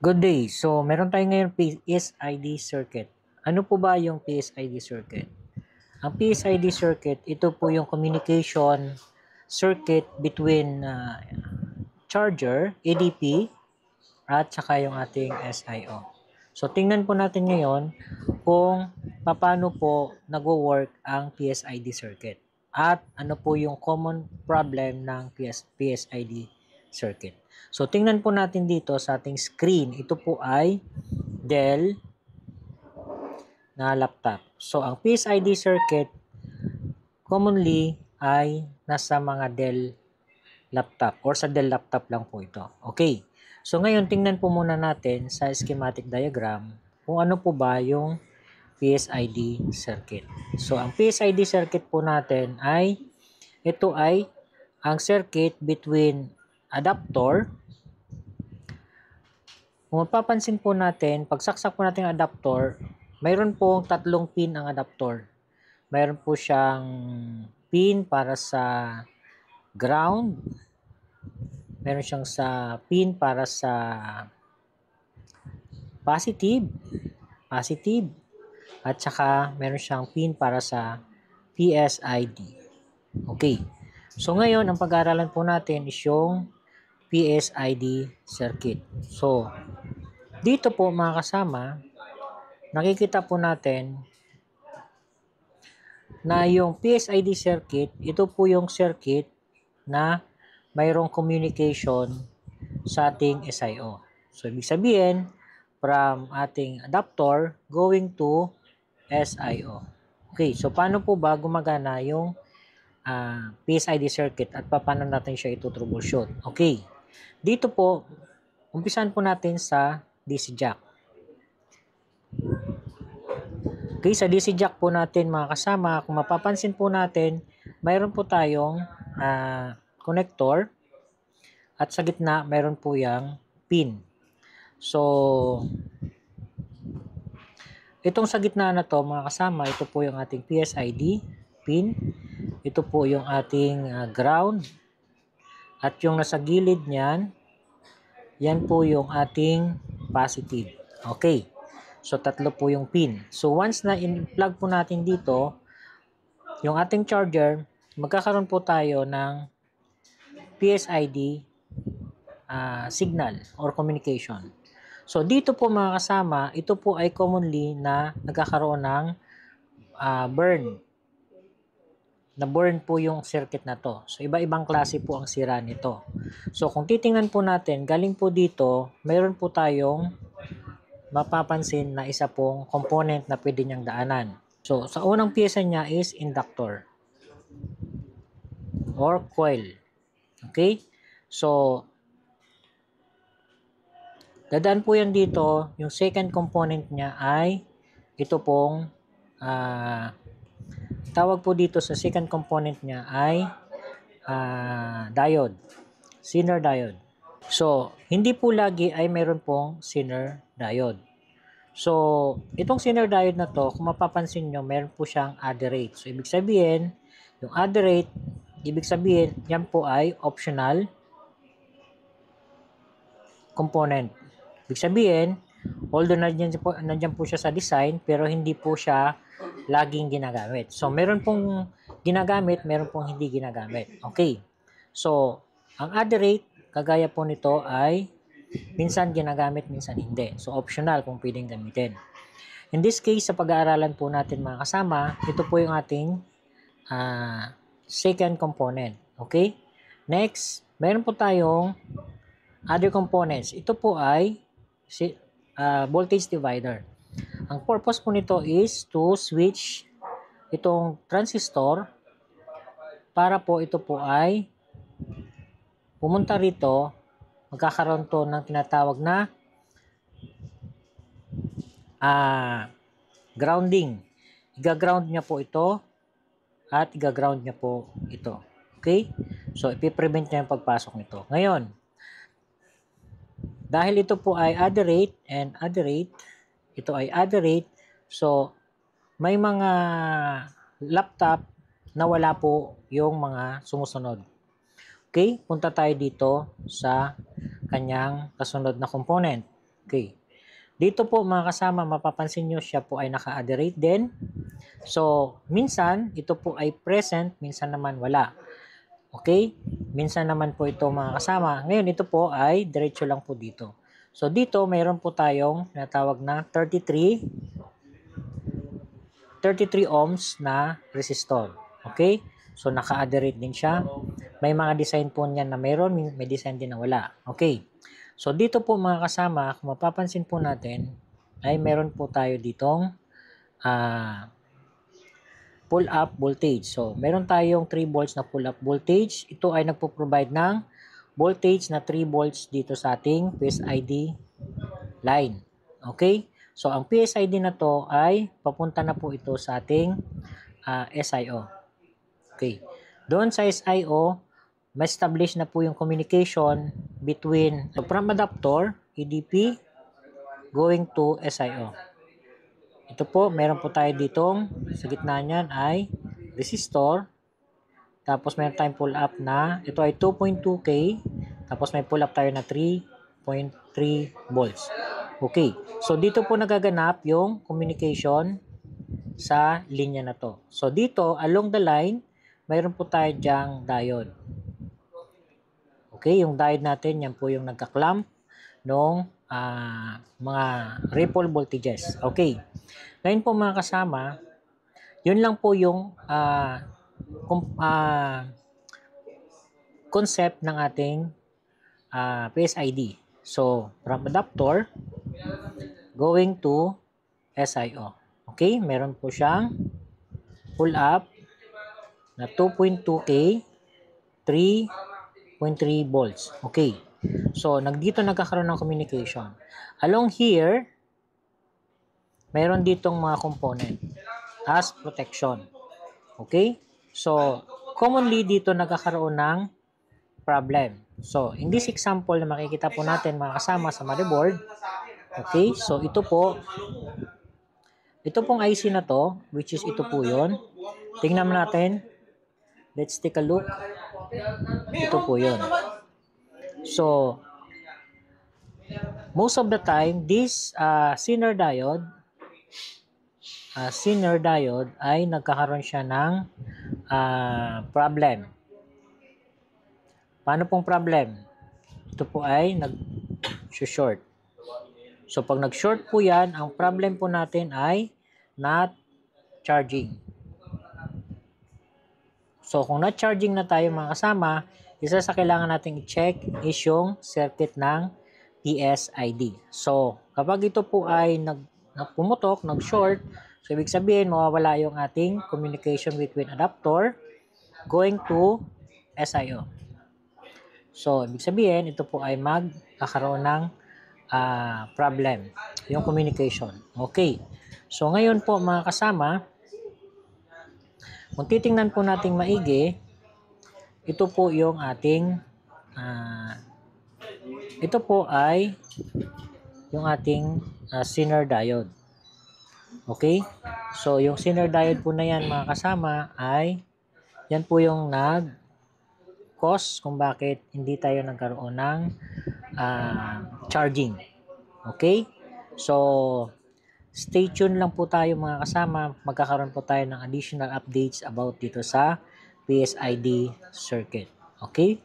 Good day. So, meron tayo ngayon PSID circuit. Ano po ba yung PSID circuit? Ang PSID circuit, ito po yung communication circuit between charger, ADP, at saka yung ating SIO. So, tingnan po natin ngayon kung paano po nagwo-work ang PSID circuit at ano po yung common problem ng PSID circuit. So, tingnan po natin dito sa ating screen. Ito po ay Dell na laptop. So, ang PSID circuit commonly ay nasa mga Dell laptop or sa Dell laptop lang po ito. Okay. So, ngayon tingnan po muna natin sa schematic diagram kung ano po ba yung PSID circuit. So, ang PSID circuit po natin ay ito ay ang circuit between adapter. Kung mapapansin po natin, pagsaksak po natin ang adapter, mayroon pong tatlong pin ang adapter. Mayroon po siyang pin para sa ground, meron siyang pin para sa positive, at saka meron siyang pin para sa PSID. Okay. So ngayon, ang pag-aaralan po natin is yung PSID circuit. So, dito po mga kasama, nakikita po natin na yung PSID circuit, ito po yung circuit na mayroong communication sa ating SIO. So, ibig sabihin, from ating adapter going to SIO. Okay, so paano po ba gumagana yung PSID circuit at paano natin siya ito troubleshoot? Okay, dito po, umpisan po natin sa DC jack. Okay, sa DC jack po natin mga kasama, kung mapapansin po natin, mayroon po tayong connector at sa gitna mayroon po yung pin. So, itong sa gitna na to mga kasama, ito po yung ating PSID pin. Ito po yung ating ground. At yung nasa gilid niyan, yan po yung ating positive. Okay. So, tatlo po yung pin. So, once na in-plug po natin dito, yung ating charger, magkakaroon po tayo ng PSID signal or communication. So, dito po mga kasama, ito po ay commonly na nagkakaroon ng burn. Na-burn po yung circuit na to. So, iba-ibang klase po ang sira nito. So, kung titingnan po natin, galing po dito, mayroon po tayong mapapansin na isa pong component na pwede niyang daanan. So, sa unang pyesa niya is inductor or coil. Okay? So, dadaan po yan dito. Yung second component niya ay ito pong tawag po dito sa second component niya ay diode. Zener diode. So, hindi po lagi ay mayroon pong Zener diode. So, itong Zener diode na to, kung mapapansin nyo, meron po siyang adderate. So, ibig sabihin, yung adderate, ibig sabihin, yan po ay optional component. Ibig sabihin, although nandiyan po siya sa design, pero hindi po siya laging ginagamit. So, meron pong ginagamit, meron pong hindi ginagamit. Okay. So, ang adderate, kagaya po nito ay minsan ginagamit, minsan hindi. So, optional kung pwedeng gamitin. In this case, sa pag-aaralan po natin mga kasama, ito po yung ating second component. Okay? Next, meron po tayong other components. Ito po ay voltage divider. Ang purpose po nito is to switch itong transistor para po ito po ay pumunta rito, magkakaroon to ng tinatawag na grounding. Iga-ground niya po ito at iga-ground niya po ito. Okay? So, ipiprevent niya yung pagpasok nito. Ngayon, dahil ito po ay adderate and adderate, ito ay adderate, so, may mga laptop na wala po yung mga sumusunod. Okay? Punta tayo dito sa kanyang kasunod na component. Okay. Dito po mga kasama, mapapansin nyo siya po ay naka-aderate din. So, minsan, ito po ay present, minsan naman wala. Okay? Minsan naman po ito mga kasama. Ngayon, ito po ay diretso lang po dito. So, dito, mayroon po tayong natawag na 33 ohms na resistor. Okay? So, naka-aderate din siya. May mga design po niyan na mayroon, may design din na wala. Okay. So, dito po mga kasama, kung mapapansin po natin, ay meron po tayo ditong pull-up voltage. So, meron tayong 3 volts na pull-up voltage. Ito ay nagpo-provide ng voltage na 3 volts dito sa ating PSID line. Okay? So, ang PSID na to ay papunta na po ito sa ating SIO. Okay. Doon sa SIO, ma-establish na po yung communication between the from adapter, EDP, going to SIO. Ito po, meron po tayo ditong, sa gitna niyan ay resistor. Tapos meron tayong pull up na, ito ay 2.2K. Tapos may pull up tayo na 3.3 volts. Okay. So, dito po nagaganap yung communication sa linya na to. So, dito, along the line, mayroon po tayo dyang diode. Okay, yung diode natin, yan po yung nagka-clamp ng mga ripple voltages. Okay. Ngayon po mga kasama, yun lang po yung concept ng ating PSID. So, from adapter going to SIO. Okay, meron po siyang pull up na 2.2K, 3.3 volts. Okay. So, dito nagkakaroon ng communication. Along here, mayroon ditong mga component as protection. Okay? So, commonly dito nagkakaroon ng problem. So, in this example na makikita po natin mga kasama sa motherboard, okay? So, ito pong IC na to, which is ito po yun. Tingnan natin. Let's take a look. Ito po yun. So, most of the time, this Zener diode ay nagkakaroon siya ng problem. Paano pong problem? Ito po ay nag-short. So, pag nag-short po yan, ang problem po natin ay not charging. So, kung not charging na tayo mga kasama, isa sa kailangan nating i-check is yung circuit ng PSID. So, kapag ito po ay pumutok, nag-short, so ibig sabihin, mawawala yung ating communication between adapter going to SIO. So, ibig sabihin, ito po ay magkakaroon ng problem, yung communication. Okay. So, ngayon po mga kasama, kung titingnan po nating maigi, ito po yung ating ito po ay yung ating Zener diode. Okay? So, yung Zener diode po na yan mga kasama ay yan po yung nag-cause kung bakit hindi tayo nagkaroon ng charging. Okay? So, stay tuned lang po tayo mga kasama. Magkakaroon po tayo ng additional updates about dito sa PSID circuit. Okay?